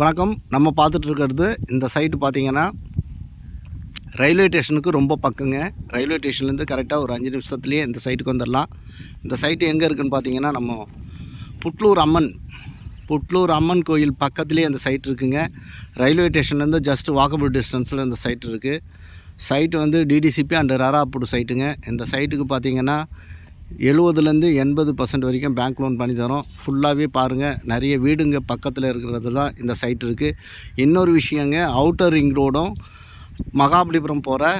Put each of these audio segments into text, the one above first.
வணக்கம். நம்ம பார்த்துட்ருக்கிறது இந்த சைட்டு பார்த்திங்கன்னா ரயில்வே ஸ்டேஷனுக்கு ரொம்ப பக்கங்க. ரயில்வே ஸ்டேஷன்லேருந்து கரெக்டாக ஒரு 5 நிமிஷத்துலேயே இந்த சைட்டுக்கு வந்துடலாம். இந்த சைட்டு எங்கே இருக்குதுன்னு பார்த்திங்கன்னா நம்ம புட்லூர் அம்மன் கோயில் பக்கத்துலேயே அந்த சைட் இருக்குங்க. ரயில்வே ஸ்டேஷன்லேருந்து ஜஸ்ட் வாக்கபிள் டிஸ்டன்ஸில் இந்த சைட் இருக்குது. சைட்டு வந்து டிடிசிபி அண்ட் ராராப்புடு சைட்டுங்க. இந்த சைட்டுக்கு பார்த்திங்கன்னா 70லேருந்து 80% வரைக்கும் பேங்க் லோன் பண்ணி தரோம். ஃபுல்லாகவே பாருங்கள், நிறைய வீடுங்க பக்கத்தில் இருக்கிறது தான் இந்த சைட் இருக்குது. இன்னொரு விஷயங்க, அவுட்டர் ரிங் ரோடும் மகாபலிபுரம் போகிற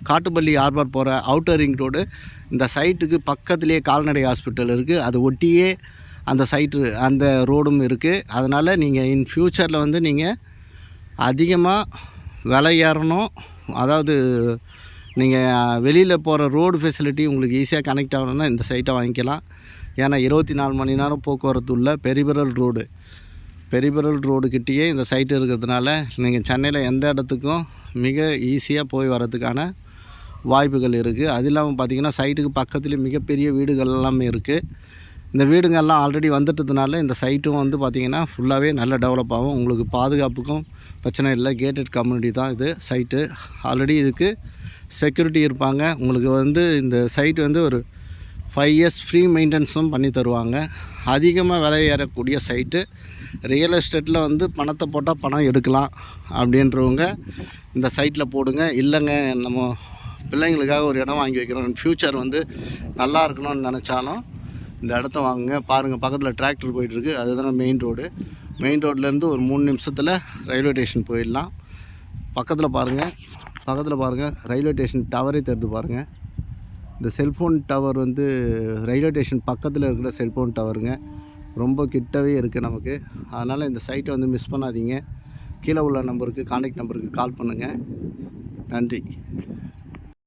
காட்டுப்பள்ளி ஹார்பர் போகிற அவுட்டர் ரிங் ரோடு இந்த சைட்டுக்கு பக்கத்துலேயே கால்நடை ஹாஸ்பிட்டல் இருக்குது. அது ஒட்டியே அந்த ரோடும் இருக்குது. அதனால் நீங்கள் இன் ஃப்யூச்சரில் வந்து நீங்கள் அதிகமாக விலை ஏறணும், அதாவது நீங்கள் வெளியில் போகிற ரோடு ஃபெசிலிட்டி உங்களுக்கு ஈஸியாக கனெக்ட் ஆகணுன்னா இந்த சைட்டை வாங்கிக்கலாம். ஏன்னா 24 மணி நேரம் போக்குவரத்து உள்ள பெரிபரல் ரோடுக்கிட்டேயே இந்த சைட்டு இருக்கிறதுனால நீங்கள் சென்னையில் எந்த இடத்துக்கும் மிக ஈஸியாக போய் வரதுக்கான வாய்ப்புகள் இருக்குது. அது இல்லாமல் பார்த்திங்கன்னா சைட்டுக்கு பக்கத்துலேயே மிகப்பெரிய வீடுகள் எல்லாமே இருக்குது. இந்த வீடுங்கள்லாம் ஆல்ரெடி வந்துட்டதுனால இந்த சைட்டும் வந்து பார்த்திங்கன்னா ஃபுல்லாகவே நல்ல டெவலப் ஆகும். உங்களுக்கு பாதுகாப்புக்கும் பிரச்சனை இல்லை. கேட்டட் கம்யூனிட்டி தான் இது சைட்டு. ஆல்ரெடி இதுக்கு செக்யூரிட்டி இருப்பாங்க. உங்களுக்கு வந்து இந்த சைட்டு வந்து ஒரு 5 இயர்ஸ் ஃப்ரீ மெயின்டெனன்ஸும் பண்ணி தருவாங்க. அதிகமாக விலை ஏறக்கூடிய சைட்டு. ரியல் எஸ்டேட்டில் வந்து பணத்தை போட்டால் பணம் எடுக்கலாம் அப்படின்றவங்க இந்த சைட்டில் போடுங்க. இல்லைங்க, நம்ம பிள்ளைங்களுக்காக ஒரு இடம் வாங்கி வைக்கிறோம், ஃப்யூச்சர் வந்து நல்லா இருக்கணும்னு நினச்சாலும் இந்த இடத்த வாங்குங்க. பாருங்கள், பக்கத்தில் டிராக்டர் போயிட்டுருக்கு. அதுதான் மெயின் ரோட்லேருந்து ஒரு 3 நிமிஷத்தில் ரயில்வே ஸ்டேஷன் போயிடலாம். பக்கத்தில் பாருங்கள் ரயில்வே ஸ்டேஷன் டவரே தெரிந்து பாருங்கள். இந்த செல்ஃபோன் டவர் வந்து ரயில்வே ஸ்டேஷன் பக்கத்தில் இருக்கிற செல்ஃபோன் டவருங்க. ரொம்ப கிட்டவே இருக்குது நமக்கு. அதனால் இந்த சைட்டை வந்து மிஸ் பண்ணாதீங்க. கீழே உள்ள நம்பருக்கு, கான்டாக்ட் நம்பருக்கு கால் பண்ணுங்கள். நன்றி.